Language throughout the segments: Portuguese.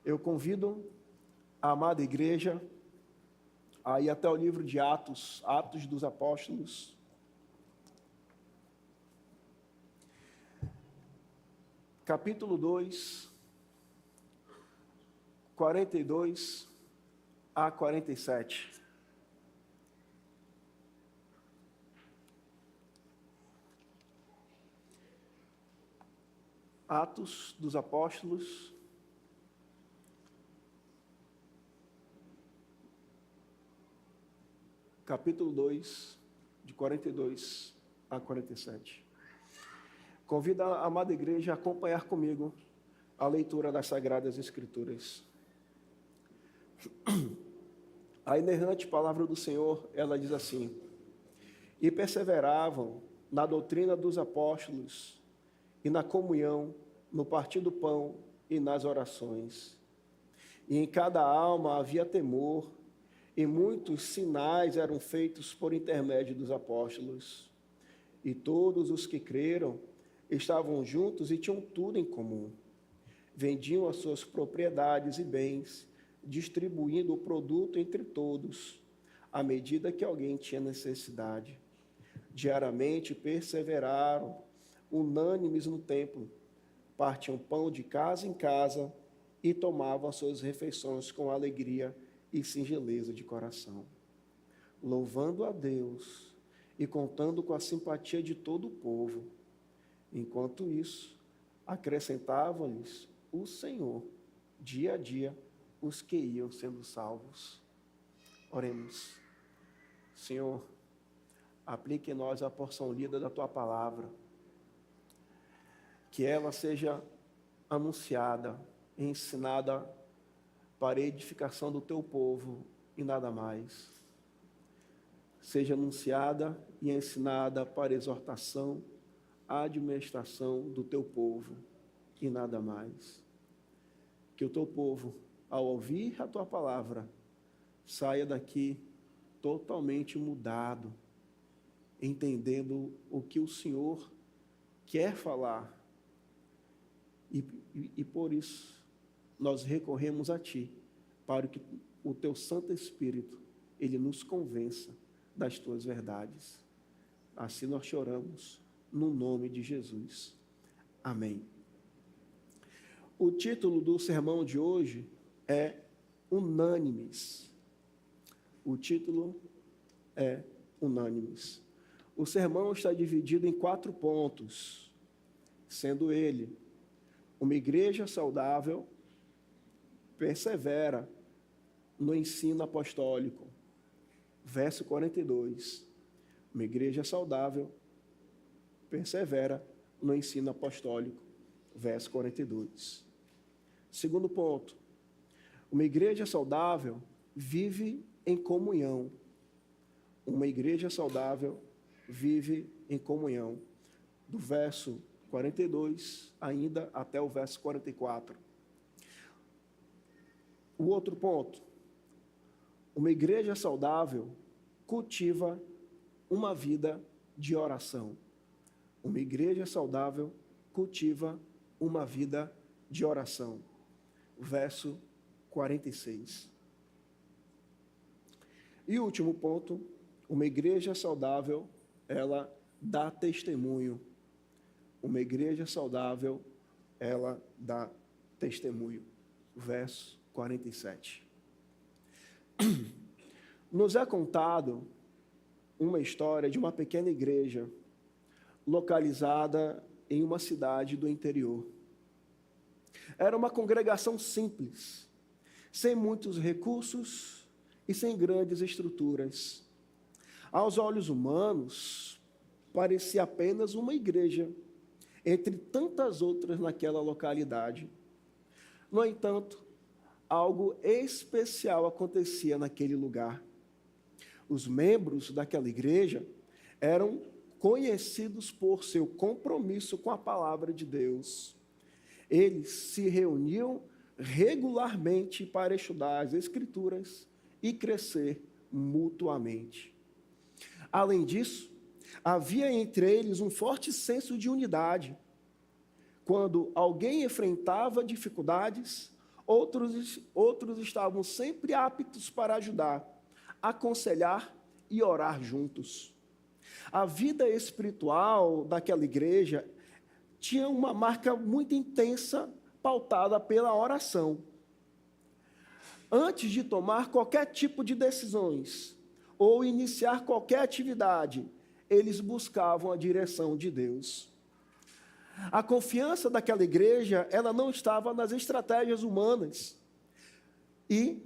Eu convido a amada igreja a ir até o livro de Atos, Atos dos Apóstolos, capítulo 2, 42 a 47. Atos dos Apóstolos, capítulo 2, de 42 a 47. Convido a amada igreja a acompanhar comigo a leitura das Sagradas Escrituras. A inerrante palavra do Senhor, ela diz assim: e perseveravam na doutrina dos apóstolos, e na comunhão, no partir do pão e nas orações. E em cada alma havia temor, e muitos sinais eram feitos por intermédio dos apóstolos. E todos os que creram estavam juntos e tinham tudo em comum. Vendiam as suas propriedades e bens, distribuindo o produto entre todos, à medida que alguém tinha necessidade. Diariamente perseveraram, unânimes no templo, partiam pão de casa em casa e tomavam as suas refeições com alegria e singeleza de coração, louvando a Deus e contando com a simpatia de todo o povo. Enquanto isso, acrescentava-lhes o Senhor, dia a dia, os que iam sendo salvos. Oremos. Senhor, aplique em nós a porção lida da Tua palavra, que ela seja anunciada, ensinada para a edificação do Teu povo e nada mais. Seja anunciada e ensinada para a exortação, a administração do Teu povo e nada mais. Que o Teu povo, ao ouvir a Tua palavra, saia daqui totalmente mudado, entendendo o que o Senhor quer falar. E por isso, nós recorremos a Ti, para que o Teu Santo Espírito, Ele nos convença das Tuas verdades. Assim nós choramos, no nome de Jesus. Amém. O título do sermão de hoje é Unânimes. O título é Unânimes. O sermão está dividido em 4 pontos, sendo ele: uma igreja saudável persevera no ensino apostólico. Verso 42. Uma igreja saudável persevera no ensino apostólico. Verso 42. Segundo ponto. Uma igreja saudável vive em comunhão. Uma igreja saudável vive em comunhão. Do verso 42, ainda até o verso 44. O outro ponto: uma igreja saudável cultiva uma vida de oração. Uma igreja saudável cultiva uma vida de oração. Verso 46. E o último ponto: uma igreja saudável, ela dá testemunho. Uma igreja saudável, ela dá testemunho. Verso 47. Nos é contado uma história de uma pequena igreja localizada em uma cidade do interior. Era uma congregação simples, sem muitos recursos e sem grandes estruturas. Aos olhos humanos, parecia apenas uma igreja, entre tantas outras naquela localidade. No entanto, algo especial acontecia naquele lugar. Os membros daquela igreja eram conhecidos por seu compromisso com a palavra de Deus. Eles se reuniam regularmente para estudar as Escrituras e crescer mutuamente. Além disso, havia entre eles um forte senso de unidade. Quando alguém enfrentava dificuldades outros estavam sempre aptos para ajudar, aconselhar e orar juntos. A vida espiritual daquela igreja tinha uma marca muito intensa, pautada pela oração. Antes de tomar qualquer tipo de decisões ou iniciar qualquer atividade, eles buscavam a direção de Deus. A confiança daquela igreja, ela não estava nas estratégias humanas e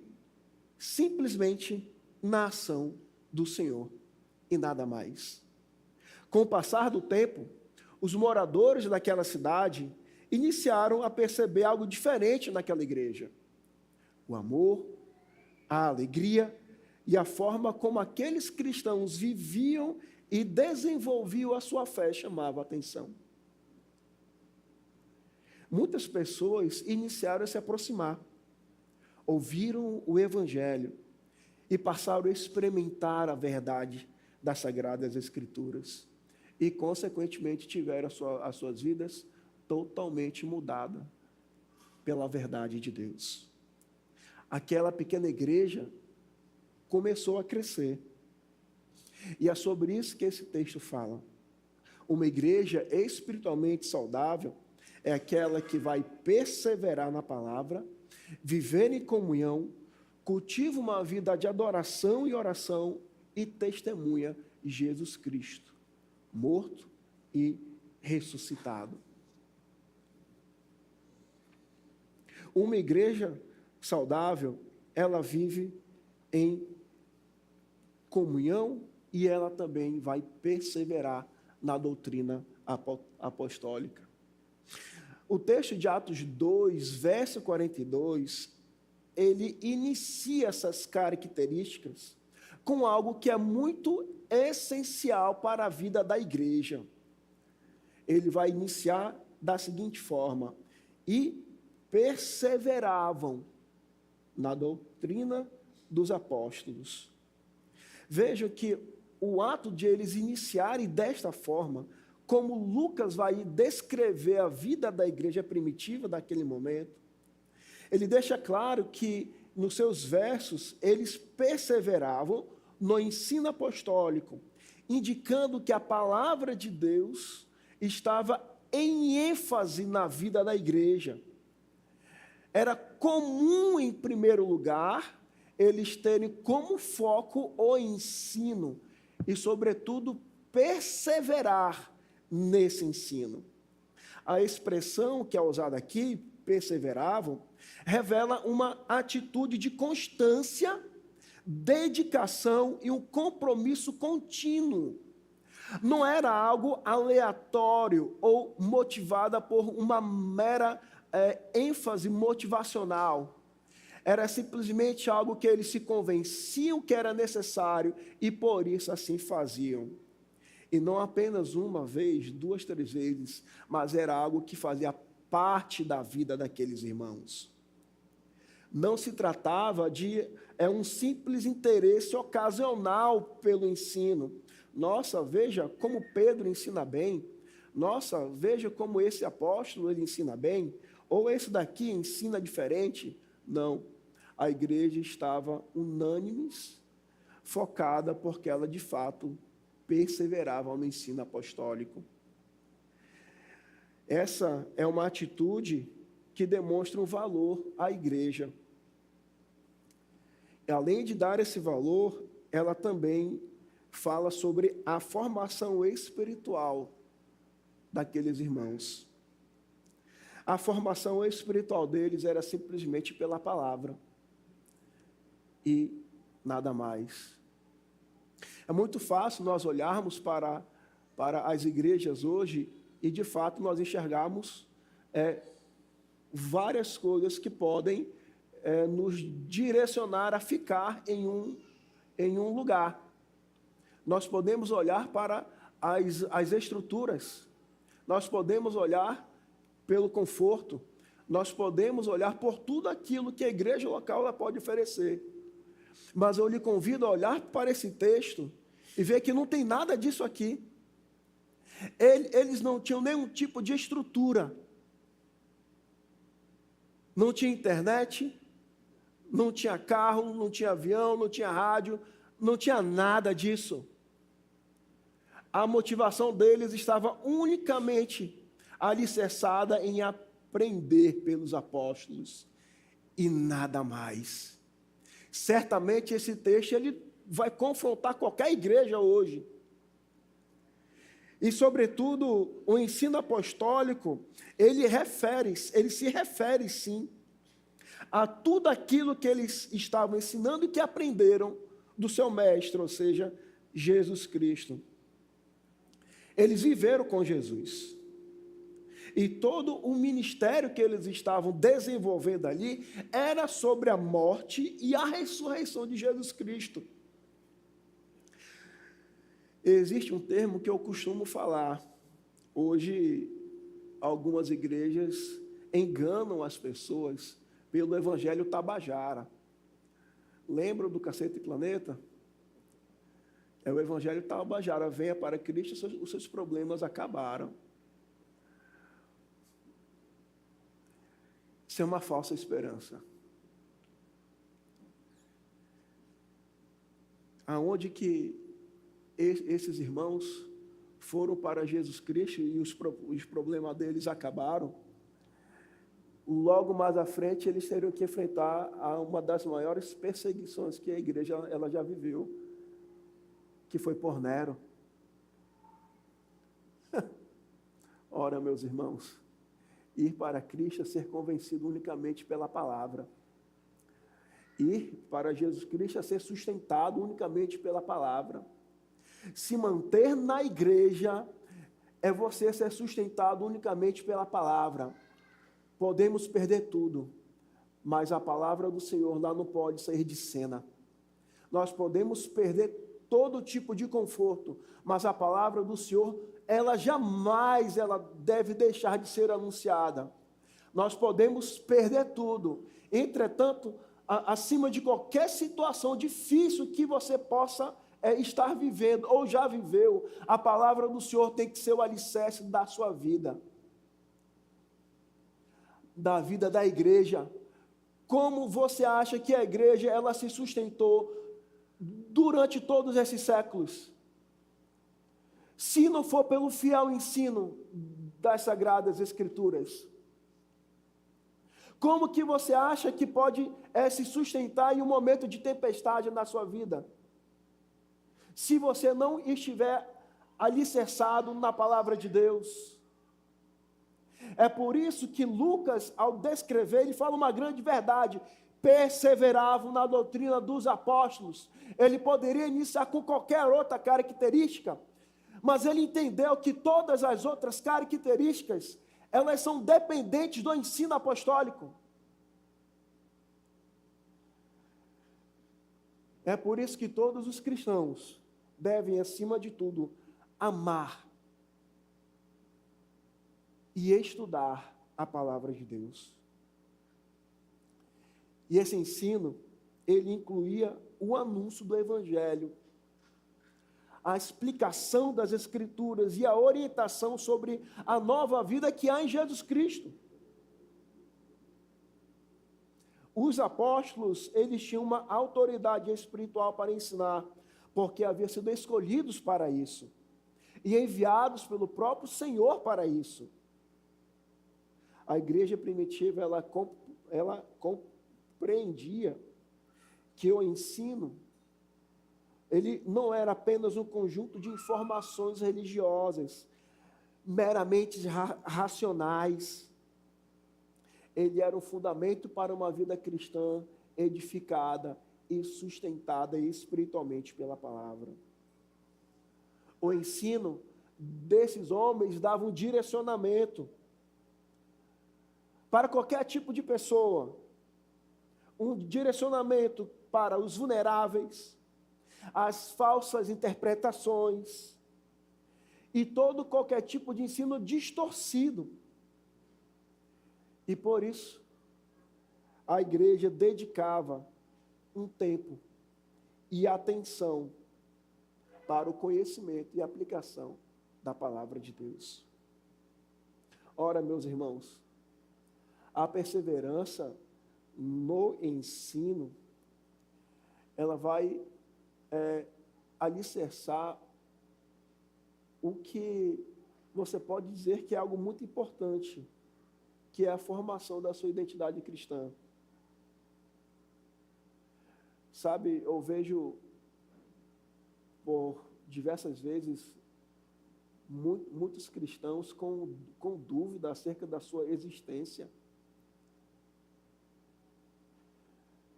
simplesmente na ação do Senhor e nada mais. Com o passar do tempo, os moradores daquela cidade iniciaram a perceber algo diferente naquela igreja. O amor, a alegria e a forma como aqueles cristãos viviam e desenvolviam a sua fé chamava a atenção. Muitas pessoas iniciaram a se aproximar, ouviram o Evangelho e passaram a experimentar a verdade das Sagradas Escrituras e, consequentemente, tiveram as suas vidas totalmente mudadas pela verdade de Deus. Aquela pequena igreja começou a crescer. E é sobre isso que esse texto fala. Uma igreja espiritualmente saudável é aquela que vai perseverar na palavra, viver em comunhão, cultiva uma vida de adoração e oração e testemunha Jesus Cristo, morto e ressuscitado. Uma igreja saudável, ela vive em comunhão e ela também vai perseverar na doutrina apostólica. O texto de Atos 2, verso 42, ele inicia essas características com algo que é muito essencial para a vida da igreja. Ele vai iniciar da seguinte forma: e perseveravam na doutrina dos apóstolos. Vejam que o ato de eles iniciarem desta forma, como Lucas vai descrever a vida da igreja primitiva daquele momento, ele deixa claro que, nos seus versos, eles perseveravam no ensino apostólico, indicando que a palavra de Deus estava em ênfase na vida da igreja. Era comum, em primeiro lugar, eles terem como foco o ensino e, sobretudo, perseverar nesse ensino. A expressão que é usada aqui, perseveravam, revela uma atitude de constância, dedicação e um compromisso contínuo. Não era algo aleatório ou motivada por uma mera ênfase motivacional. Era simplesmente algo que eles se convenciam que era necessário e por isso assim faziam. E não apenas uma vez, 2, 3 vezes, mas era algo que fazia parte da vida daqueles irmãos. Não se tratava de um simples interesse ocasional pelo ensino. Nossa, veja como Pedro ensina bem. Nossa, veja como esse apóstolo ele ensina bem. Ou esse daqui ensina diferente. Não. A igreja estava unânime, focada, porque ela de fato perseverava no ensino apostólico. Essa é uma atitude que demonstra um valor à igreja. Além de dar esse valor, ela também fala sobre a formação espiritual daqueles irmãos. A formação espiritual deles era simplesmente pela palavra e nada mais. É muito fácil nós olharmos para as igrejas hoje e, de fato, nós enxergarmos várias coisas que podem nos direcionar a ficar em um lugar. Nós podemos olhar para as estruturas, nós podemos olhar pelo conforto, nós podemos olhar por tudo aquilo que a igreja local ela pode oferecer. Mas eu lhe convido a olhar para esse texto e ver que não tem nada disso aqui. Eles não tinham nenhum tipo de estrutura. Não tinha internet, não tinha carro, não tinha avião, não tinha rádio, não tinha nada disso. A motivação deles estava unicamente alicerçada em aprender pelos apóstolos e nada mais. Certamente esse texto ele vai confrontar qualquer igreja hoje. E, sobretudo, o ensino apostólico, ele se refere, sim, a tudo aquilo que eles estavam ensinando e que aprenderam do seu mestre, ou seja, Jesus Cristo. Eles viveram com Jesus. E todo o ministério que eles estavam desenvolvendo ali era sobre a morte e a ressurreição de Jesus Cristo. Existe um termo que eu costumo falar. Hoje, algumas igrejas enganam as pessoas pelo evangelho tabajara. Lembram do Cacete Planeta? É o evangelho tabajara. Venha para Cristo, os seus problemas acabaram. Isso é uma falsa esperança. Aonde que esses irmãos foram para Jesus Cristo e os problemas deles acabaram, logo mais à frente eles teriam que enfrentar uma das maiores perseguições que a igreja ela já viveu, que foi por Nero. Ora, meus irmãos, ir para Cristo é ser convencido unicamente pela palavra. Ir para Jesus Cristo é ser sustentado unicamente pela palavra. Se manter na igreja é você ser sustentado unicamente pela palavra. Podemos perder tudo, mas a palavra do Senhor lá não pode sair de cena. Nós podemos perder todo tipo de conforto, mas a palavra do Senhor, ela jamais deve deixar de ser anunciada. Nós podemos perder tudo, entretanto, acima de qualquer situação difícil que você possa estar vivendo ou já viveu, a palavra do Senhor tem que ser o alicerce da sua vida, da vida da igreja. Como você acha que a igreja ela se sustentou durante todos esses séculos? Se não for pelo fiel ensino das Sagradas Escrituras. Como que você acha que pode se sustentar em um momento de tempestade na sua vida? Se você não estiver alicerçado na palavra de Deus. É por isso que Lucas, ao descrever, ele fala uma grande verdade: perseveravam na doutrina dos apóstolos. Ele poderia iniciar com qualquer outra característica, mas ele entendeu que todas as outras características, elas são dependentes do ensino apostólico. É por isso que todos os cristãos devem, acima de tudo, amar e estudar a palavra de Deus. E esse ensino, ele incluía o anúncio do Evangelho, a explicação das Escrituras e a orientação sobre a nova vida que há em Jesus Cristo. Os apóstolos, eles tinham uma autoridade espiritual para ensinar, porque haviam sido escolhidos para isso, e enviados pelo próprio Senhor para isso. A igreja primitiva, ela compreendia que o ensino, ele não era apenas um conjunto de informações religiosas, meramente racionais. Ele era um fundamento para uma vida cristã edificada e sustentada espiritualmente pela palavra. O ensino desses homens dava um direcionamento para qualquer tipo de pessoa, um direcionamento para os vulneráveis, as falsas interpretações e qualquer tipo de ensino distorcido. E por isso, a igreja dedicava um tempo e atenção para o conhecimento e aplicação da palavra de Deus. Ora, meus irmãos, A perseverança no ensino, ela vai alicerçar o que você pode dizer que é algo muito importante, que é a formação da sua identidade cristã. Sabe, eu vejo por diversas vezes muitos cristãos com dúvida acerca da sua existência.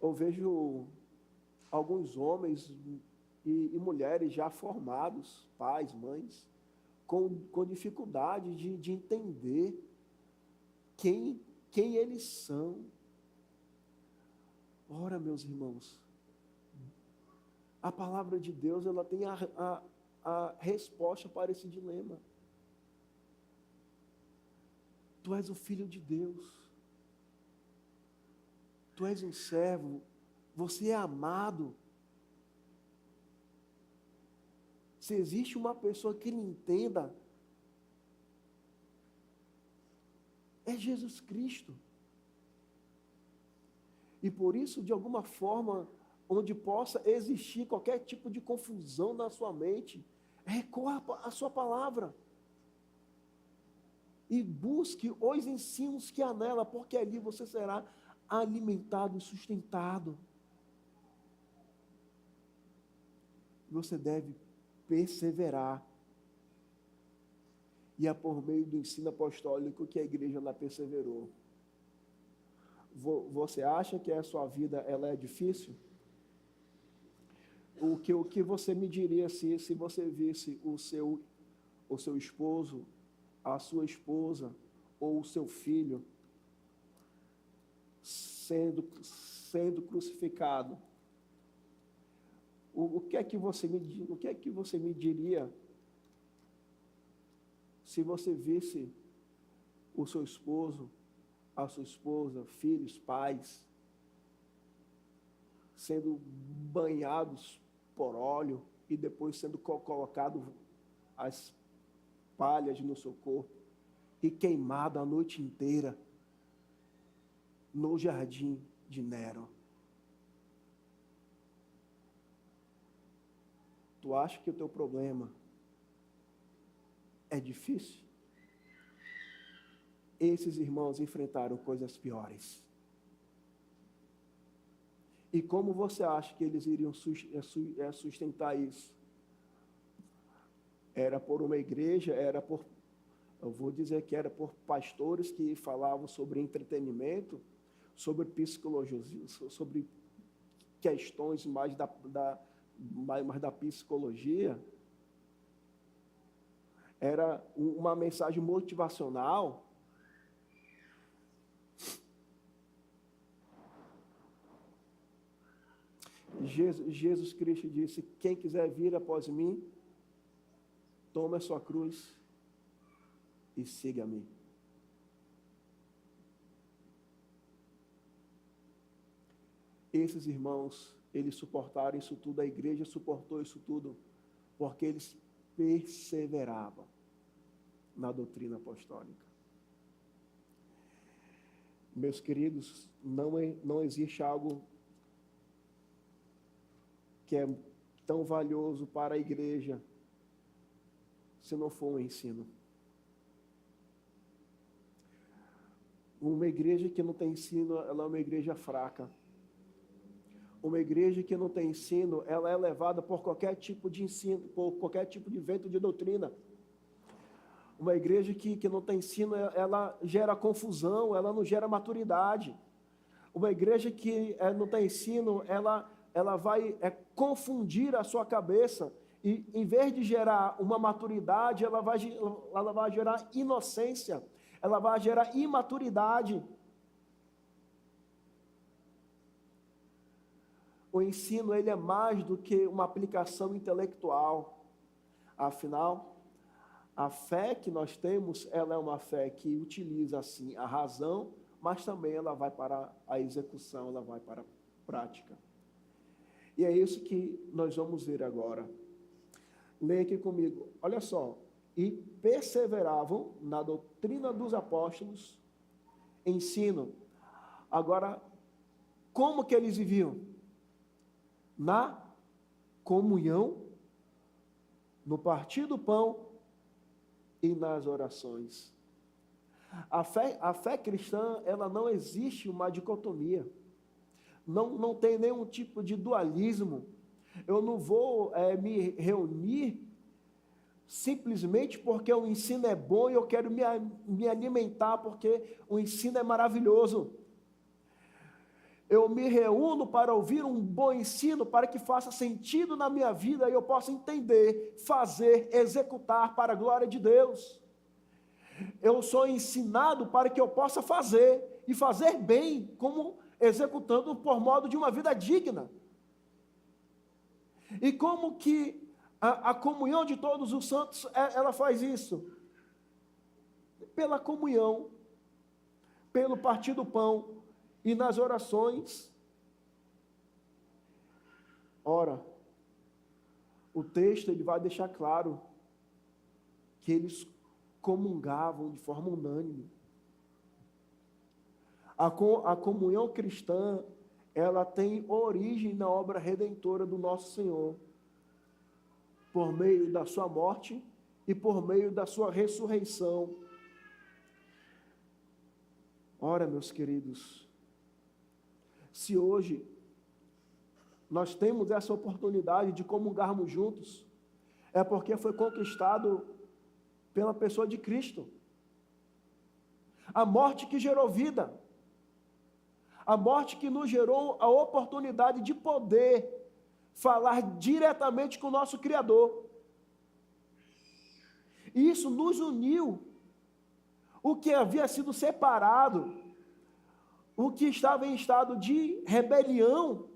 Eu vejo alguns homens e mulheres já formados, pais, mães, com dificuldade de entender quem eles são. Ora, meus irmãos, a palavra de Deus, ela tem a resposta para esse dilema. Tu és o Filho de Deus. Tu és um servo. Você é amado. Se existe uma pessoa que lhe entenda, é Jesus Cristo. E por isso, de alguma forma, onde possa existir qualquer tipo de confusão na sua mente, recorra à sua palavra. E busque os ensinos que há nela, porque ali você será alimentado e sustentado. Você deve perseverar. E é por meio do ensino apostólico que a igreja lá perseverou. Você acha que a sua vida ela é difícil? O que você me diria se você visse o seu esposo, a sua esposa ou o seu filho sendo crucificado? O que é que você me diria se você visse o seu esposo, a sua esposa, filhos, pais sendo banhados por óleo e depois sendo colocado as palhas no seu corpo e queimado a noite inteira no jardim de Nero? Tu acha que o teu problema é difícil? Esses irmãos enfrentaram coisas piores. E como você acha que eles iriam sustentar isso? Era por uma igreja, eu vou dizer que era por pastores que falavam sobre entretenimento, sobre psicologia, sobre questões mais da psicologia. Era uma mensagem motivacional. Jesus Cristo disse: quem quiser vir após mim, tome a sua cruz e siga-me. Esses irmãos, eles suportaram isso tudo, a igreja suportou isso tudo, porque eles perseveravam na doutrina apostólica. Meus queridos, não existe algo que é tão valioso para a igreja se não for um ensino. Uma igreja que não tem ensino, ela é uma igreja fraca. Uma igreja que não tem ensino, ela é levada por qualquer tipo de ensino, por qualquer tipo de vento de doutrina. Uma igreja que não tem ensino, ela gera confusão, ela não gera maturidade. Uma igreja que não tem ensino, ela vai confundir a sua cabeça e, em vez de gerar uma maturidade, ela vai gerar inocência, ela vai gerar imaturidade. O ensino, ele é mais do que uma aplicação intelectual. Afinal, a fé que nós temos, ela é uma fé que utiliza, assim, a razão, mas também ela vai para a execução, ela vai para a prática. E é isso que nós vamos ver agora. Leia aqui comigo. Olha só. E perseveravam na doutrina dos apóstolos, ensino. Agora, como que eles viviam? Na comunhão, no partir do pão e nas orações. A fé cristã, ela não existe uma dicotomia. Não tem nenhum tipo de dualismo. Eu não vou me reunir simplesmente porque o ensino é bom e eu quero me alimentar porque o ensino é maravilhoso. Eu me reúno para ouvir um bom ensino, para que faça sentido na minha vida e eu possa entender, fazer, executar para a glória de Deus. Eu sou ensinado para que eu possa fazer, e fazer bem, como executando por modo de uma vida digna. E como que a comunhão de todos os santos, ela faz isso? Pela comunhão, pelo partir do pão e nas orações. Ora, o texto ele vai deixar claro que eles comungavam de forma unânime. A comunhão cristã, ela tem origem na obra redentora do nosso Senhor, por meio da sua morte e por meio da sua ressurreição. Ora, meus queridos, se hoje nós temos essa oportunidade de comungarmos juntos, é porque foi conquistado pela pessoa de Cristo. A morte que gerou vida, a morte que nos gerou a oportunidade de poder falar diretamente com o nosso Criador. E isso nos uniu. O que havia sido separado, o que estava em estado de rebelião,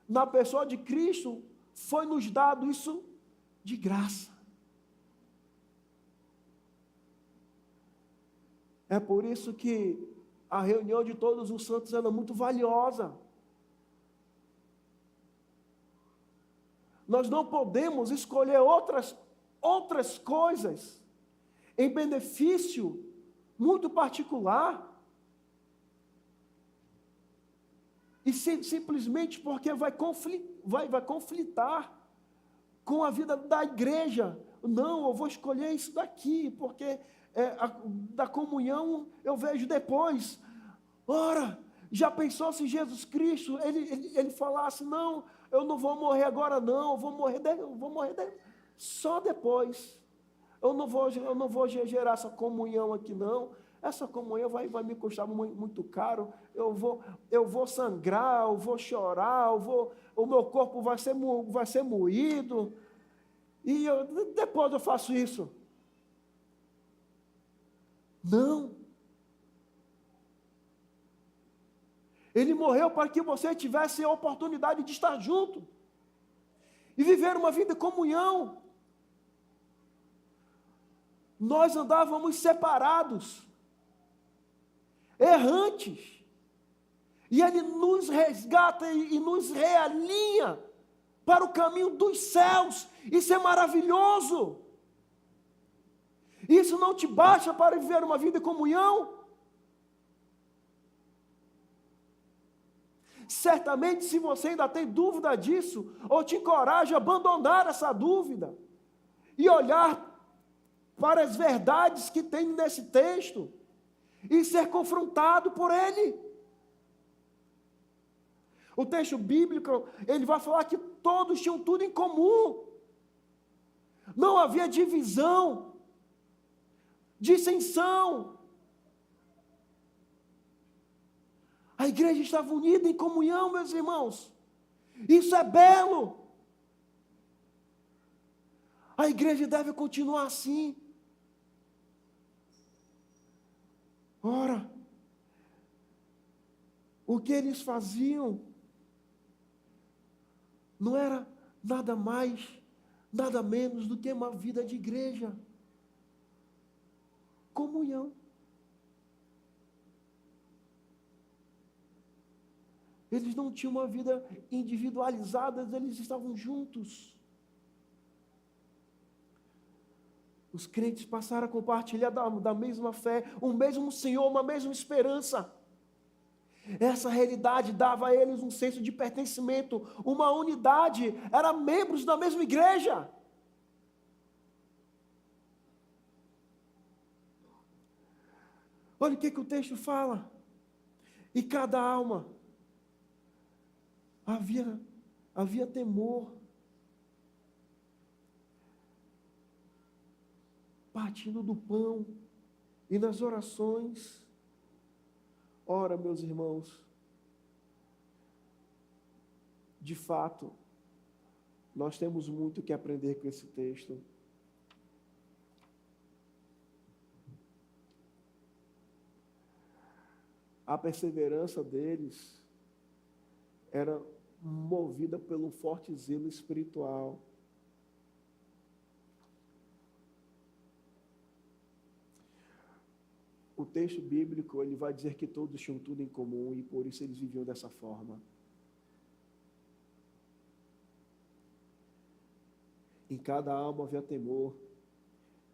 na pessoa de Cristo, foi nos dado isso de graça. É por isso que a reunião de todos os santos ela é muito valiosa. Nós não podemos escolher outras coisas em benefício muito particular, e simplesmente porque vai conflitar com a vida da igreja. Não, eu vou escolher isso daqui, porque da comunhão eu vejo depois. Ora, já pensou se Jesus Cristo, ele falasse, não, eu não vou morrer agora não, eu vou morrer só depois. Eu não vou gerar essa comunhão aqui não. Essa comunhão vai me custar muito caro. Eu vou sangrar, eu vou chorar, o meu corpo vai ser moído. E depois eu faço isso. Não. Ele morreu para que você tivesse a oportunidade de estar junto e viver uma vida de comunhão. Nós andávamos separados, errantes, e Ele nos resgata e nos realinha para o caminho dos céus. Isso é maravilhoso. Isso não te basta para viver uma vida de comunhão? Certamente, se você ainda tem dúvida disso, eu te encorajo a abandonar essa dúvida e olhar para as verdades que tem nesse texto e ser confrontado por ele. O texto bíblico, ele vai falar que todos tinham tudo em comum. Não havia divisão, dissensão. A igreja estava unida em comunhão, meus irmãos. Isso é belo. A igreja deve continuar assim. Ora, o que eles faziam não era nada mais, nada menos do que uma vida de igreja. Comunhão. Eles não tinham uma vida individualizada, eles estavam juntos. Os crentes passaram a compartilhar da mesma fé, o mesmo Senhor, uma mesma esperança. Essa realidade dava a eles um senso de pertencimento, uma unidade, eram membros da mesma igreja. Olha o que o texto fala. E cada alma havia temor. Partindo do pão e nas orações. Ora, meus irmãos, de fato, nós temos muito que aprender com esse texto. A perseverança deles era movida pelo forte zelo espiritual. O texto bíblico, ele vai dizer que todos tinham tudo em comum e por isso eles viviam dessa forma. Em cada alma havia temor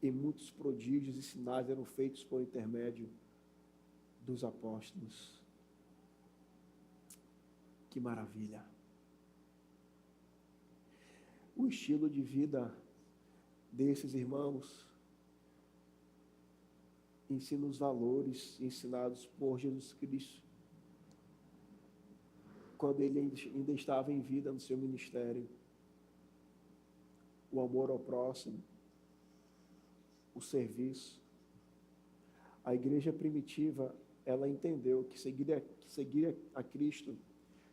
e muitos prodígios e sinais eram feitos por intermédio dos apóstolos. Que maravilha! O estilo de vida desses irmãos ensina os valores ensinados por Jesus Cristo quando ele ainda estava em vida no seu ministério. O amor ao próximo, o serviço. A igreja primitiva, ela entendeu que seguir a Cristo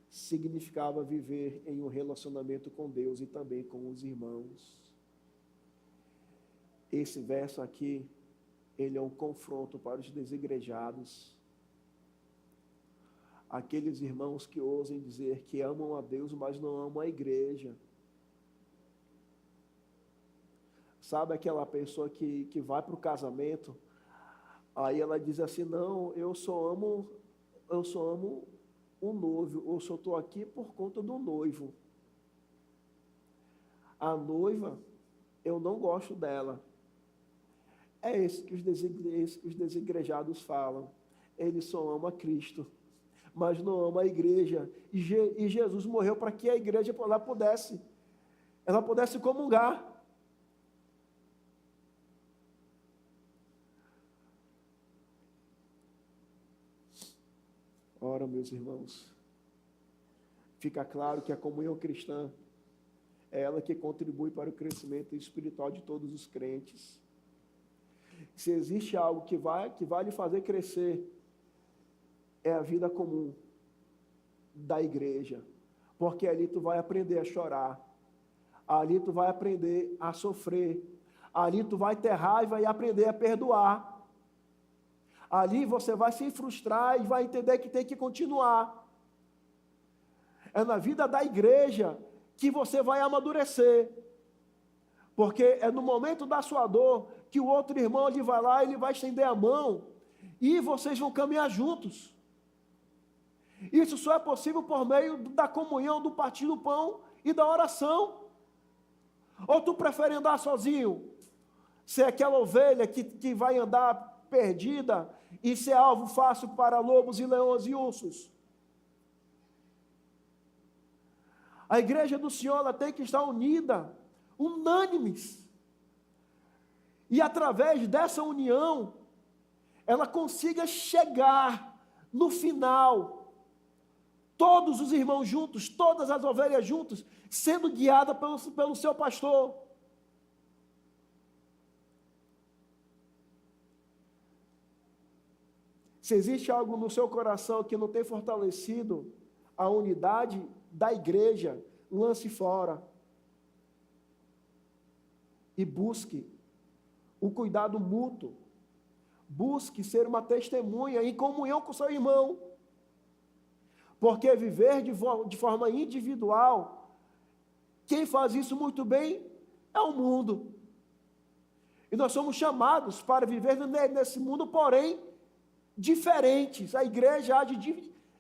significava viver em um relacionamento com Deus e também com os irmãos. Esse verso aqui, ele é um confronto para os desigrejados, aqueles irmãos que ousam dizer que amam a Deus, mas não amam a igreja. Sabe aquela pessoa que vai para o casamento, aí ela diz assim, não, eu só amo o noivo, eu só estou aqui por conta do noivo. A noiva, eu não gosto dela. É isso que os desigrejados falam. Eles só amam a Cristo, mas não amam a igreja. E Jesus morreu para que a igreja ela pudesse comungar. Ora, meus irmãos, fica claro que a comunhão cristã é ela que contribui para o crescimento espiritual de todos os crentes. Se existe algo que vai lhe fazer crescer, é a vida comum da igreja, porque ali tu vai aprender a chorar, ali tu vai aprender a sofrer, ali tu vai ter raiva e aprender a perdoar. Ali você vai se frustrar e vai entender que tem que continuar. É na vida da igreja que você vai amadurecer. Porque é no momento da sua dor que o outro irmão ele vai lá, ele vai estender a mão e vocês vão caminhar juntos. Isso só é possível por meio da comunhão, do partir do pão e da oração. Ou tu prefere andar sozinho? Ser aquela ovelha que vai andar perdida e ser alvo fácil para lobos e leões e ursos. A igreja do Senhor ela tem que estar unida, unânimes. E através dessa união, ela consiga chegar no final, todos os irmãos juntos, todas as ovelhas juntos, sendo guiada pelo seu pastor. Se existe algo no seu coração que não tem fortalecido a unidade da igreja, lance fora. E busque o cuidado mútuo. Busque ser uma testemunha em comunhão com seu irmão. Porque viver de forma individual, quem faz isso muito bem é o mundo. E nós somos chamados para viver nesse mundo, porém, diferentes. A igreja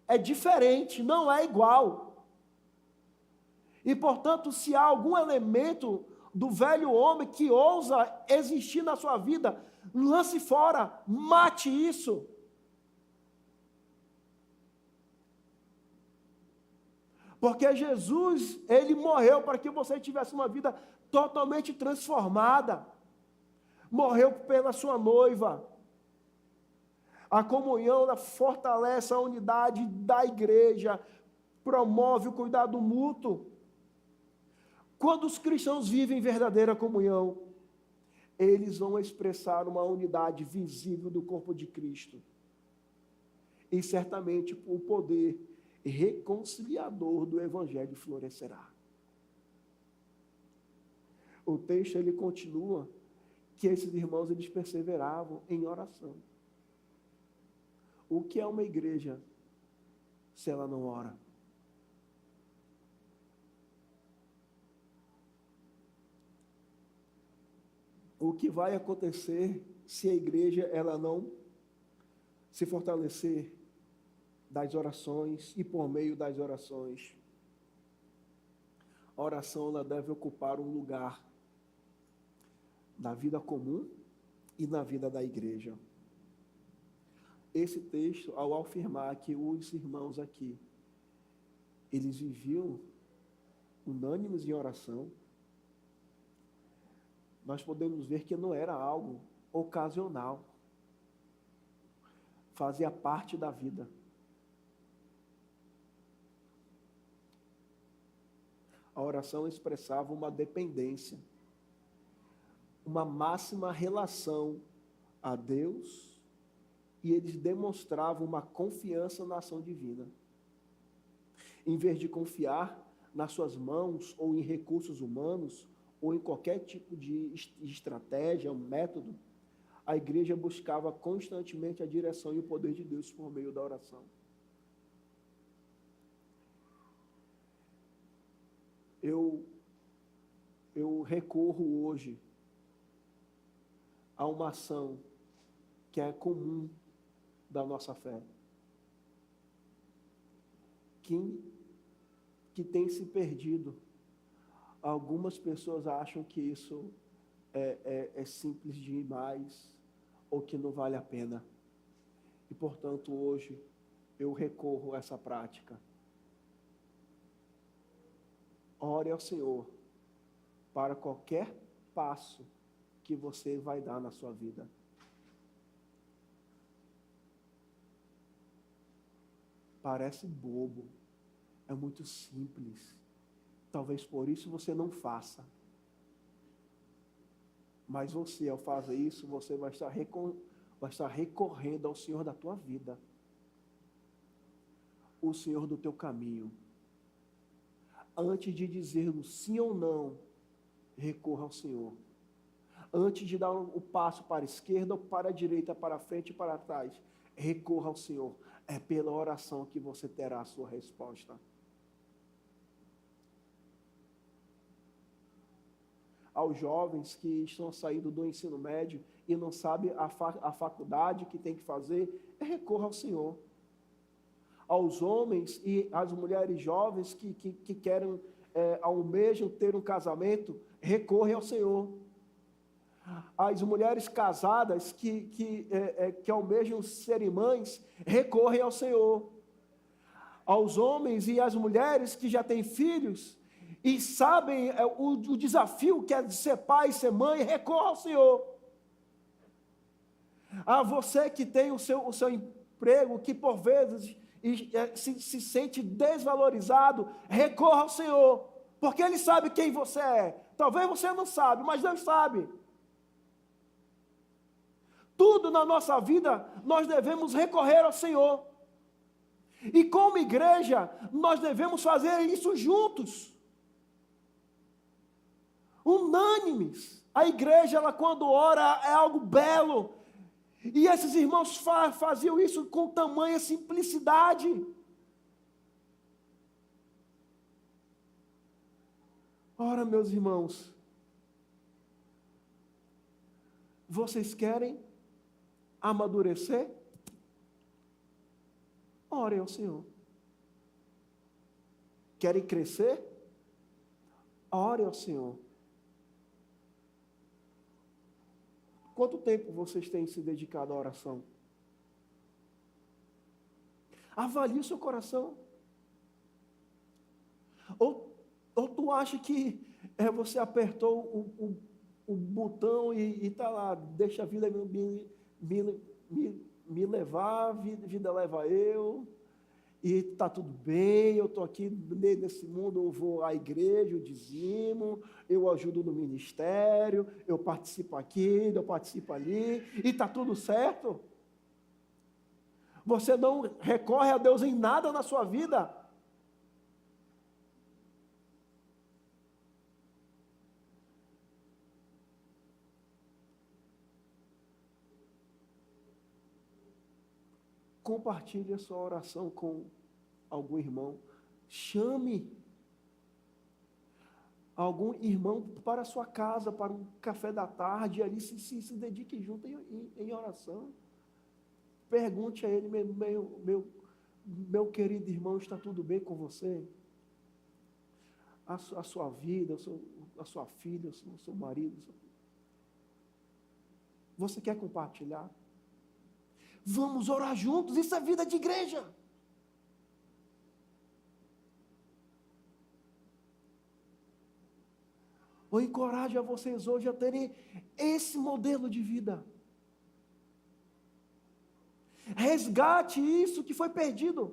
é diferente, não é igual. E, portanto, se há algum elemento do velho homem que ousa existir na sua vida, lance fora, mate isso. Porque Jesus, ele morreu para que você tivesse uma vida totalmente transformada. Morreu pela sua noiva. A comunhão ela fortalece a unidade da igreja, promove o cuidado mútuo. Quando os cristãos vivem verdadeira comunhão, eles vão expressar uma unidade visível do corpo de Cristo. E certamente o poder reconciliador do Evangelho florescerá. O texto ele continua que esses irmãos eles perseveravam em oração. O que é uma igreja se ela não ora? O que vai acontecer se a igreja ela não se fortalecer das orações e por meio das orações? A oração ela deve ocupar um lugar na vida comum e na vida da igreja. Esse texto, ao afirmar que os irmãos aqui, eles viviam unânimes em oração, nós podemos ver que não era algo ocasional. Fazia parte da vida. A oração expressava uma dependência, uma máxima relação a Deus, e eles demonstravam uma confiança na ação divina. Em vez de confiar nas suas mãos ou em recursos humanos, ou em qualquer tipo de estratégia, um método, a igreja buscava constantemente a direção e o poder de Deus por meio da oração. Eu recorro hoje a uma ação que é comum da nossa fé, que tem se perdido. Algumas pessoas acham que isso é simples demais ou que não vale a pena. E, portanto, hoje eu recorro a essa prática. Ore ao Senhor para qualquer passo que você vai dar na sua vida. Parece bobo, é muito simples. Talvez por isso você não faça. Mas você, ao fazer isso, você vai estar recorrendo ao Senhor da tua vida. O Senhor do teu caminho. Antes de dizer sim ou não, recorra ao Senhor. Antes de dar o passo para a esquerda ou para a direita, para a frente e para trás, recorra ao Senhor. É pela oração que você terá a sua resposta. Aos jovens que estão saindo do ensino médio e não sabem a faculdade que tem que fazer, recorra ao Senhor. Aos homens e às mulheres jovens que querem, almejam ter um casamento, recorre ao Senhor. As mulheres casadas que almejam ser mães, recorrem ao Senhor. Aos homens e às mulheres que já têm filhos e sabem o desafio que é de ser pai e ser mãe, recorra ao Senhor. A você que tem o seu emprego, que por vezes se sente desvalorizado, recorra ao Senhor, porque Ele sabe quem você é. Talvez você não sabe, mas Deus sabe. Tudo na nossa vida, nós devemos recorrer ao Senhor. E como igreja, nós devemos fazer isso juntos. Unânimes. A igreja, ela quando ora, é algo belo. E esses irmãos faziam isso com tamanha simplicidade. Ora, meus irmãos, vocês querem amadurecer? Orem ao Senhor. Querem crescer? Orem ao Senhor. Quanto tempo vocês têm se dedicado à oração? Avalie o seu coração. Ou tu acha que você apertou o botão e está lá, deixa a vida me levar, a vida leva eu, e está tudo bem, eu estou aqui nesse mundo, eu vou à igreja, eu dizimo, eu ajudo no ministério, eu participo aqui, eu participo ali, e está tudo certo? Você não recorre a Deus em nada na sua vida? Compartilhe a sua oração com algum irmão. Chame algum irmão para a sua casa, para um café da tarde, e ali se dedique junto em oração. Pergunte a ele, meu querido irmão, está tudo bem com você? A sua vida, a sua filha, o seu marido. Você quer compartilhar? Vamos orar juntos, isso é vida de igreja. Eu encorajo a vocês hoje a terem esse modelo de vida. Resgate isso que foi perdido.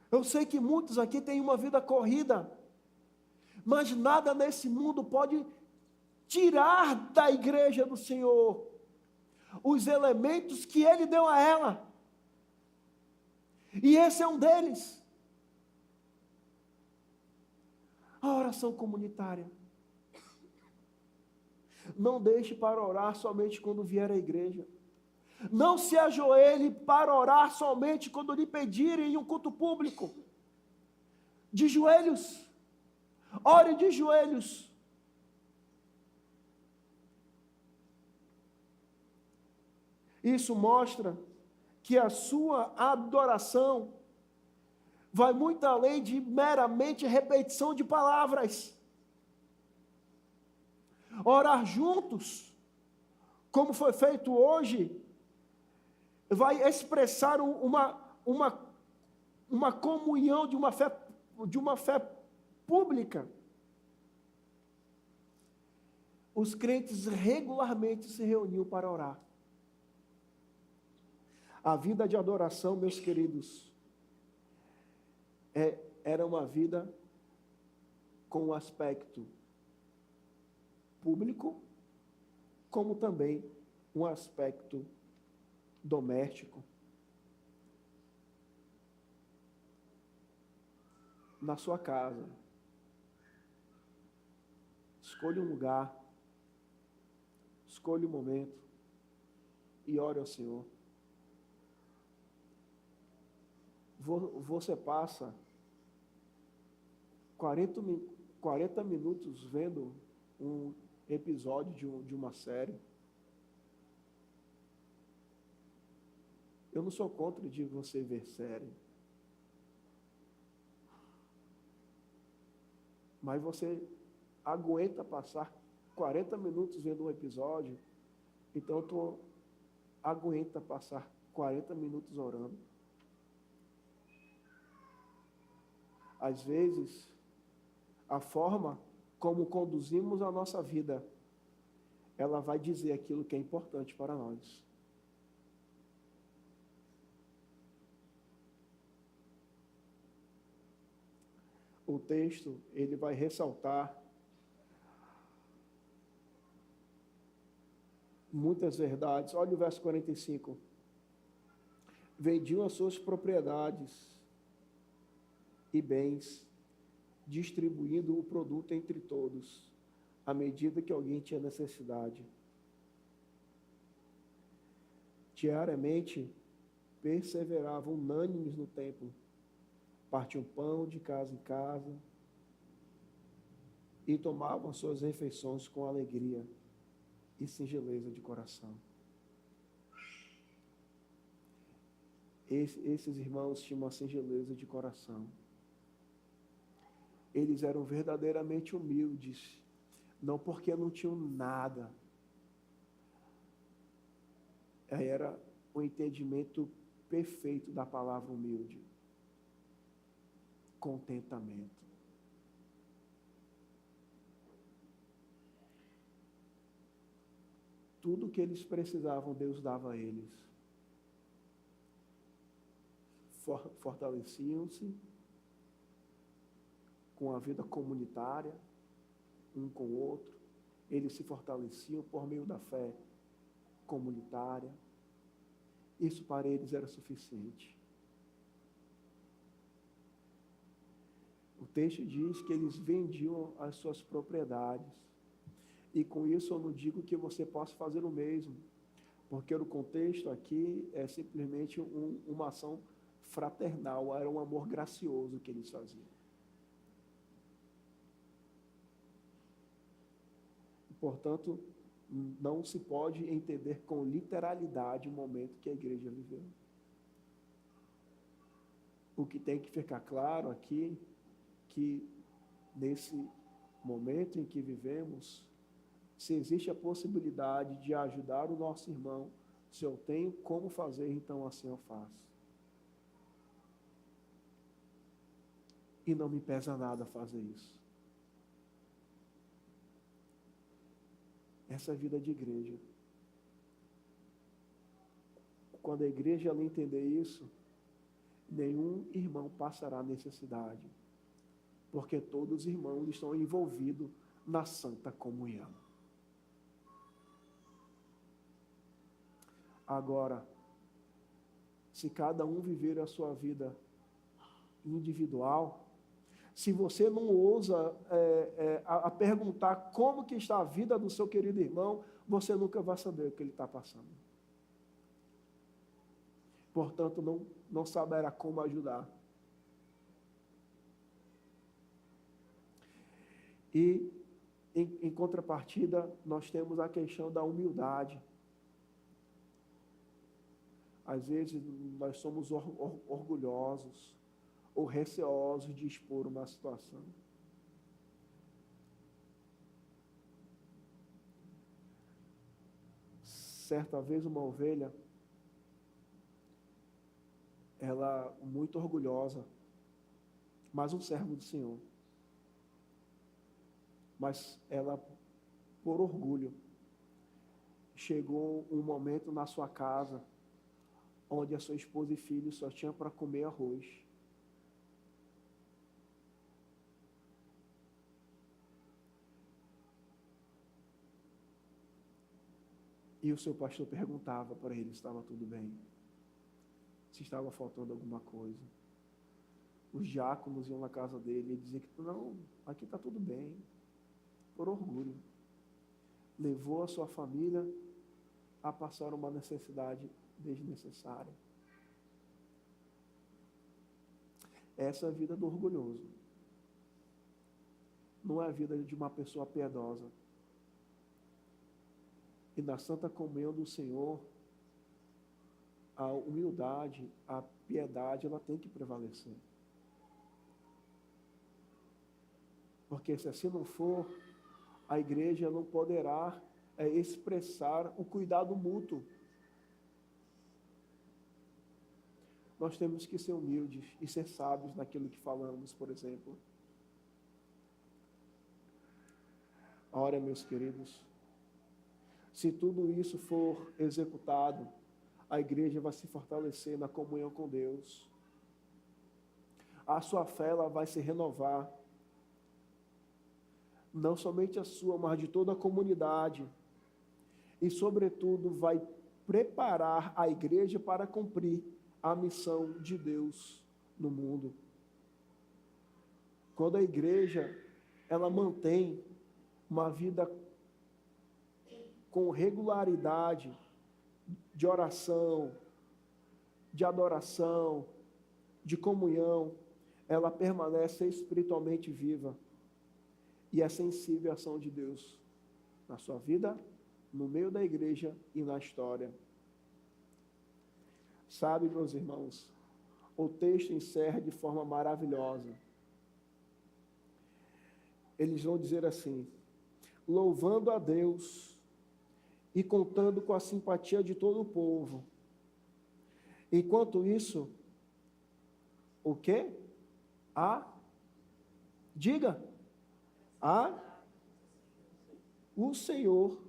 Eu sei que muitos aqui têm uma vida corrida, mas nada nesse mundo pode tirar da igreja do Senhor os elementos que Ele deu a ela. E esse é um deles. A oração comunitária. Não deixe para orar somente quando vier à igreja. Não se ajoelhe para orar somente quando lhe pedirem em um culto público. De joelhos. Ore de joelhos. Isso mostra que a sua adoração vai muito além de meramente repetição de palavras. Orar juntos, como foi feito hoje, vai expressar uma comunhão de uma fé pública. Os crentes regularmente se reuniam para orar. A vida de adoração, meus queridos, era uma vida com um aspecto público, como também um aspecto doméstico. Na sua casa, escolha um lugar, escolha um momento e ore ao Senhor. Você passa 40 minutos vendo um episódio de uma série. Eu não sou contra de você ver série. Mas você aguenta passar 40 minutos vendo um episódio, então tu aguenta passar 40 minutos orando. Às vezes, a forma como conduzimos a nossa vida, ela vai dizer aquilo que é importante para nós. O texto, ele vai ressaltar muitas verdades. Olha o verso 45. Vendiam as suas propriedades e bens, distribuindo o produto entre todos, à medida que alguém tinha necessidade. Diariamente, perseveravam unânimes no templo, partiam pão de casa em casa e tomavam suas refeições com alegria e singeleza de coração. Esses irmãos tinham uma singeleza de coração. Eles eram verdadeiramente humildes, não porque não tinham nada. Era o entendimento perfeito da palavra humilde. Contentamento. Tudo que eles precisavam, Deus dava a eles. Fortaleciam-se com a vida comunitária, um com o outro. Eles se fortaleciam por meio da fé comunitária. Isso para eles era suficiente. O texto diz que eles vendiam as suas propriedades. E com isso eu não digo que você possa fazer o mesmo, porque o contexto aqui é simplesmente uma ação fraternal, era um amor gracioso que eles faziam. Portanto, não se pode entender com literalidade o momento que a igreja viveu. O que tem que ficar claro aqui, que nesse momento em que vivemos, se existe a possibilidade de ajudar o nosso irmão, se eu tenho como fazer, então assim eu faço. E não me pesa nada fazer isso. Essa é a vida de igreja. Quando a igreja ela entender isso, nenhum irmão passará necessidade, porque todos os irmãos estão envolvidos na santa comunhão. Agora, se cada um viver a sua vida individual, se você não ousa a perguntar como que está a vida do seu querido irmão, você nunca vai saber o que ele está passando. Portanto, não saberá como ajudar. E, em contrapartida, nós temos a questão da humildade. Às vezes, nós somos orgulhosos ou receosos de expor uma situação. Certa vez, uma ovelha, ela muito orgulhosa, mas um servo do Senhor. Mas ela, por orgulho, chegou um momento na sua casa, onde a sua esposa e filhos só tinham para comer arroz. E o seu pastor perguntava para ele se estava tudo bem, se estava faltando alguma coisa. Os diáconos iam na casa dele e diziam que não, aqui está tudo bem, por orgulho. Levou a sua família a passar uma necessidade desnecessária. Essa é a vida do orgulhoso. Não é a vida de uma pessoa piedosa. E na santa comunhão do Senhor, a humildade, a piedade, ela tem que prevalecer. Porque se assim não for, a igreja não poderá expressar o cuidado mútuo. Nós temos que ser humildes e ser sábios naquilo que falamos, por exemplo. Ora, meus queridos, se tudo isso for executado, a igreja vai se fortalecer na comunhão com Deus. A sua fé ela vai se renovar. Não somente a sua, mas de toda a comunidade. E, sobretudo, vai preparar a igreja para cumprir a missão de Deus no mundo. Quando a igreja, ela mantém uma vida com regularidade de oração, de adoração, de comunhão, ela permanece espiritualmente viva e é sensível à ação de Deus na sua vida, no meio da igreja e na história. Sabe, meus irmãos, o texto encerra de forma maravilhosa. Eles vão dizer assim: louvando a Deus e contando com a simpatia de todo o povo. Enquanto isso, o quê? Diga, o Senhor,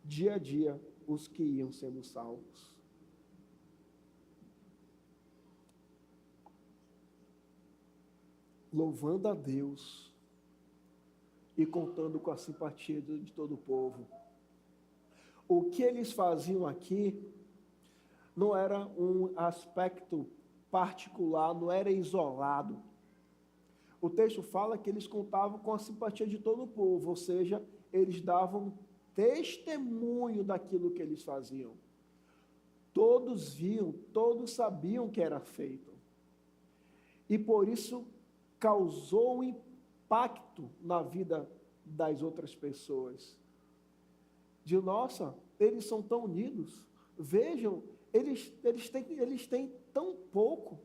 dia a dia, os que iam sendo salvos. Louvando a Deus e contando com a simpatia de todo o povo. O que eles faziam aqui não era um aspecto particular, não era isolado. O texto fala que eles contavam com a simpatia de todo o povo, ou seja, eles davam testemunho daquilo que eles faziam. Todos viam, todos sabiam que era feito. E por isso causou um impacto na vida das outras pessoas. Nossa, eles são tão unidos. Vejam, eles têm tão pouco,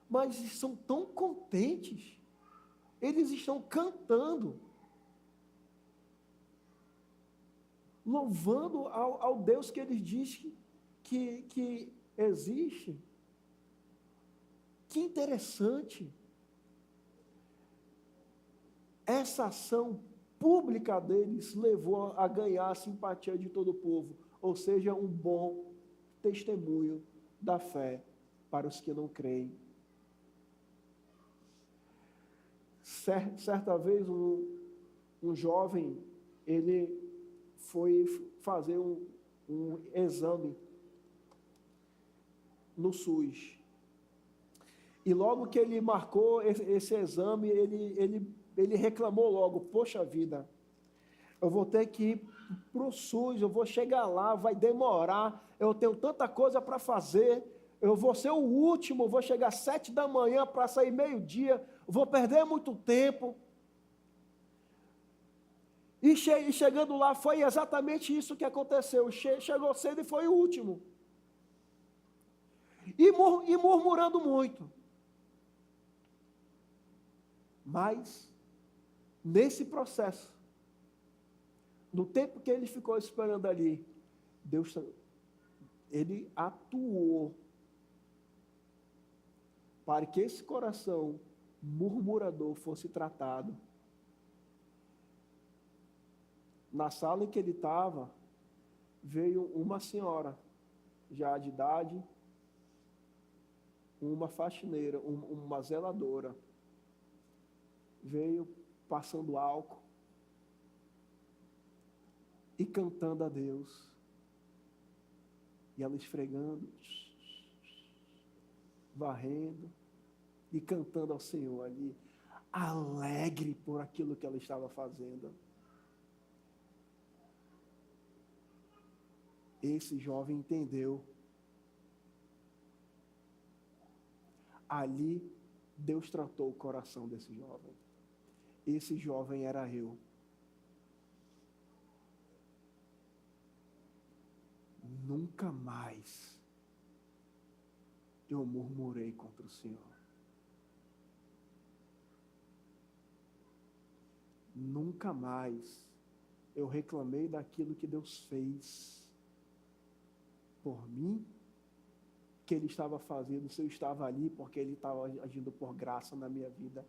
mas são tão contentes. Eles estão cantando, louvando ao Deus que eles dizem que existe. Que interessante. Essa ação pública deles levou a ganhar a simpatia de todo o povo, ou seja, um bom testemunho da fé para os que não creem. Certa vez, um jovem, ele foi fazer um exame no SUS. E logo que ele marcou esse exame, ele reclamou logo: poxa vida, eu vou ter que ir para o SUS, eu vou chegar lá, vai demorar, eu tenho tanta coisa para fazer, eu vou ser o último, vou chegar às 7 da manhã para sair meio-dia, vou perder muito tempo. E chegando lá, foi exatamente isso que aconteceu. Chegou cedo e foi o último. E murmurando muito. Mas, nesse processo, no tempo que ele ficou esperando ali, Deus, ele atuou para que esse coração murmurador fosse tratado. Na sala em que ele estava, veio uma senhora, já de idade, uma faxineira, uma zeladora, veio passando álcool e cantando a Deus, e ela esfregando, varrendo e cantando ao Senhor ali, alegre por aquilo que ela estava fazendo. Esse jovem entendeu. Ali, Deus tratou o coração desse jovem. Esse jovem era eu. Nunca mais eu murmurei contra o Senhor. Nunca mais eu reclamei daquilo que Deus fez por mim, que Ele estava fazendo, se eu estava ali porque Ele estava agindo por graça na minha vida.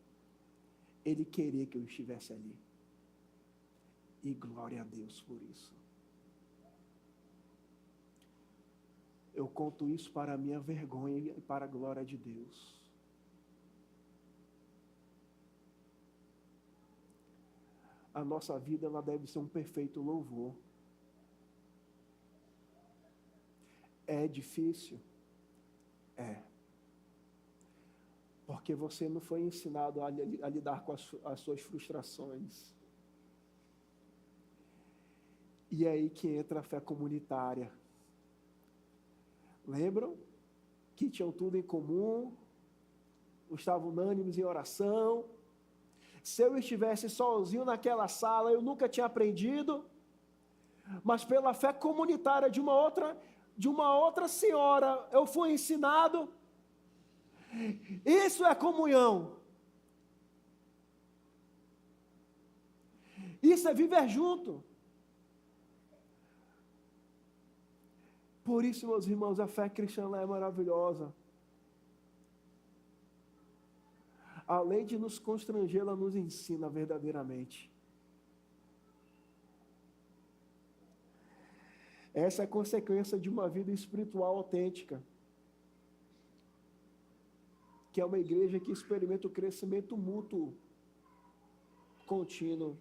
Ele queria que eu estivesse ali. E glória a Deus por isso. Eu conto isso para a minha vergonha e para a glória de Deus. A nossa vida, ela deve ser um perfeito louvor. É difícil? É. Porque você não foi ensinado a lidar com as suas frustrações. E é aí que entra a fé comunitária. Lembram? Que tinham tudo em comum, estavam unânimes em oração. Se eu estivesse sozinho naquela sala, eu nunca tinha aprendido, mas pela fé comunitária de uma outra senhora, eu fui ensinado. Isso é comunhão. Isso é viver junto. Por isso, meus irmãos, a fé cristã ela é maravilhosa. Além de nos constranger, ela nos ensina verdadeiramente. Essa é a consequência de uma vida espiritual autêntica, que é uma igreja que experimenta o crescimento mútuo, contínuo.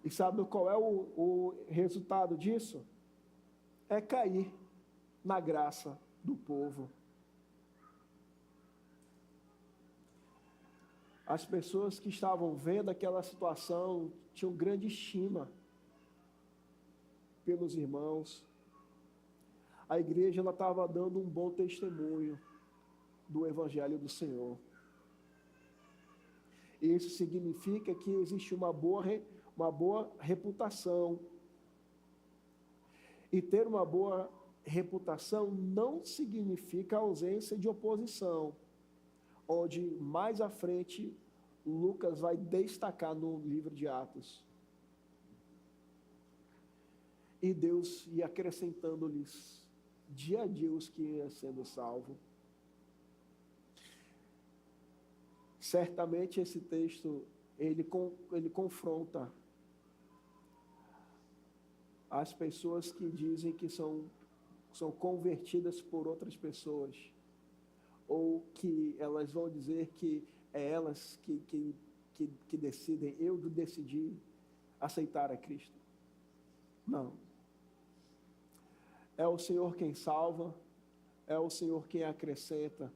E sabe qual é o resultado disso? É cair na graça do povo. As pessoas que estavam vendo aquela situação tinham grande estima pelos irmãos. A igreja ela estava dando um bom testemunho do Evangelho do Senhor. Isso significa que existe uma boa reputação. E ter uma boa reputação não significa ausência de oposição, onde mais à frente Lucas vai destacar no livro de Atos. E Deus ia acrescentando-lhes dia a dia os que iam sendo salvos. Certamente esse texto, ele confronta as pessoas que dizem que são convertidas por outras pessoas, ou que elas vão dizer que é elas que decidem, eu decidi aceitar a Cristo. Não. É o Senhor quem salva, é o Senhor quem acrescenta,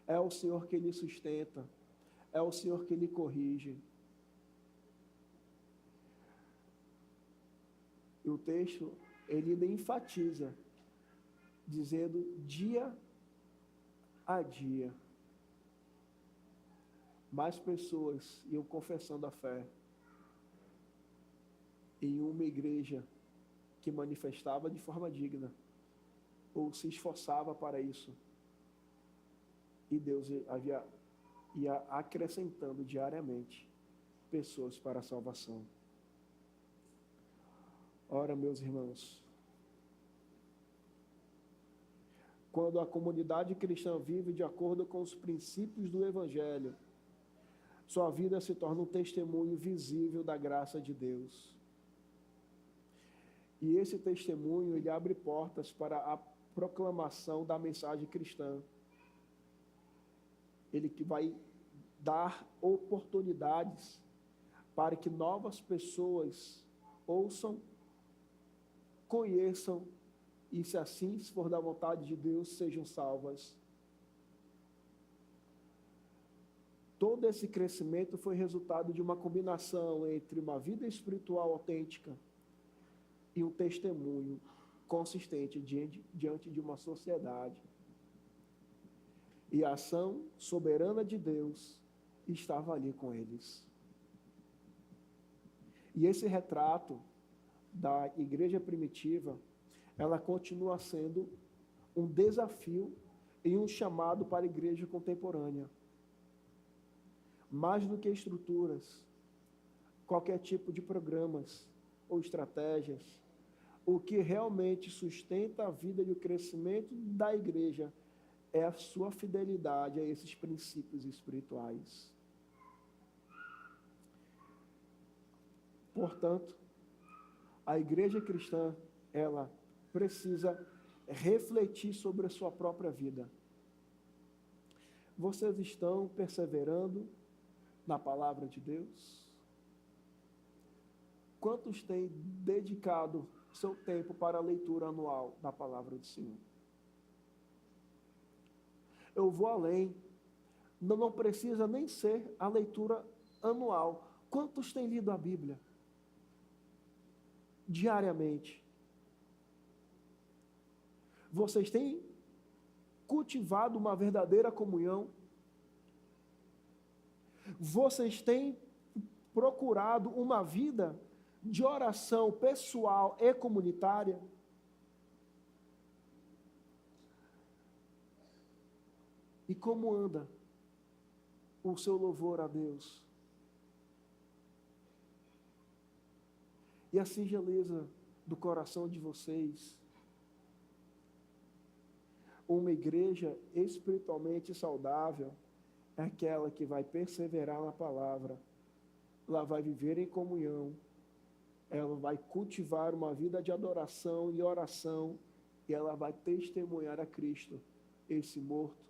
é o Senhor que lhe sustenta, é o Senhor que lhe corrige. E o texto, ele ainda enfatiza, dizendo dia a dia, mais pessoas iam confessando a fé em uma igreja que manifestava de forma digna, ou se esforçava para isso. E Deus ia acrescentando diariamente pessoas para a salvação. Ora, meus irmãos, quando a comunidade cristã vive de acordo com os princípios do Evangelho, sua vida se torna um testemunho visível da graça de Deus. E esse testemunho, ele abre portas para a proclamação da mensagem cristã. Ele que vai dar oportunidades para que novas pessoas ouçam, conheçam e, se assim for da vontade de Deus, sejam salvas. Todo esse crescimento foi resultado de uma combinação entre uma vida espiritual autêntica e um testemunho consistente diante de uma sociedade. E a ação soberana de Deus estava ali com eles. E esse retrato da igreja primitiva, ela continua sendo um desafio e um chamado para a igreja contemporânea. Mais do que estruturas, qualquer tipo de programas ou estratégias, o que realmente sustenta a vida e o crescimento da igreja é a sua fidelidade a esses princípios espirituais. Portanto, a igreja cristã, ela precisa refletir sobre a sua própria vida. Vocês estão perseverando na palavra de Deus? Quantos têm dedicado seu tempo para a leitura anual da palavra do Senhor? Eu vou além. Não precisa nem ser a leitura anual. Quantos têm lido a Bíblia? Diariamente. Vocês têm cultivado uma verdadeira comunhão? Vocês têm procurado uma vida de oração pessoal e comunitária? E como anda o seu louvor a Deus? e a singeleza do coração de vocês. Uma igreja espiritualmente saudável é aquela que vai perseverar na palavra, ela vai viver em comunhão, ela vai cultivar uma vida de adoração e oração, e ela vai testemunhar a Cristo, esse morto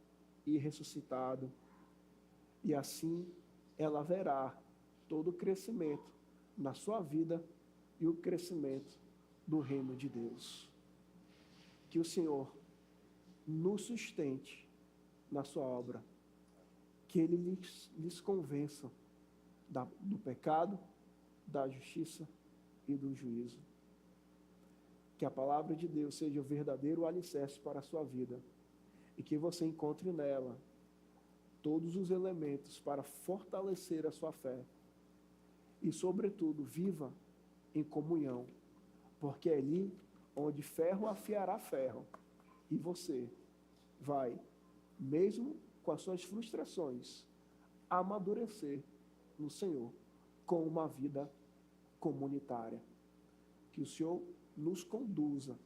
e ressuscitado. E assim ela verá todo o crescimento na sua vida e o crescimento do reino de Deus. Que o Senhor nos sustente na sua obra, que Ele lhes convença do pecado, da justiça e do juízo. Que a palavra de Deus seja o verdadeiro alicerce para a sua vida e que você encontre nela todos os elementos para fortalecer a sua fé e, sobretudo, viva em comunhão, porque é ali onde ferro afiará ferro e você vai, mesmo com as suas frustrações, amadurecer no Senhor com uma vida comunitária. Que o Senhor nos conduza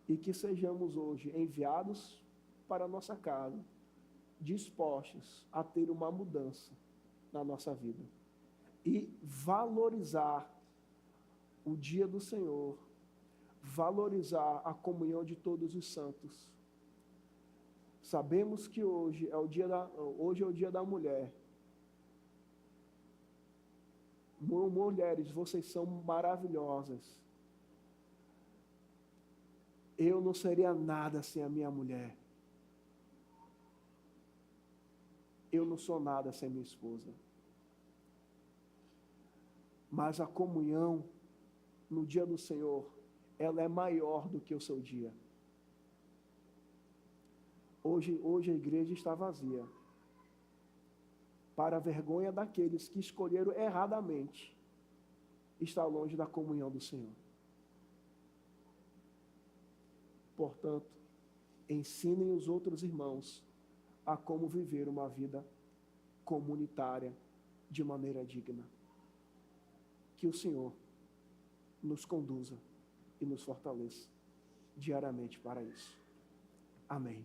e que sejamos hoje enviados para a nossa casa, dispostos a ter uma mudança na nossa vida e valorizar o dia do Senhor, valorizar a comunhão de todos os santos. Sabemos que hoje é o dia da mulher. Mulheres, vocês são maravilhosas. Eu não seria nada sem a minha mulher. Eu não sou nada sem minha esposa. Mas a comunhão no dia do Senhor, ela é maior do que o seu dia. Hoje a igreja está vazia, para a vergonha daqueles que escolheram erradamente estar longe da comunhão do Senhor. Portanto, ensinem os outros irmãos a como viver uma vida comunitária de maneira digna. Que o Senhor nos conduza e nos fortaleça diariamente para isso. Amém.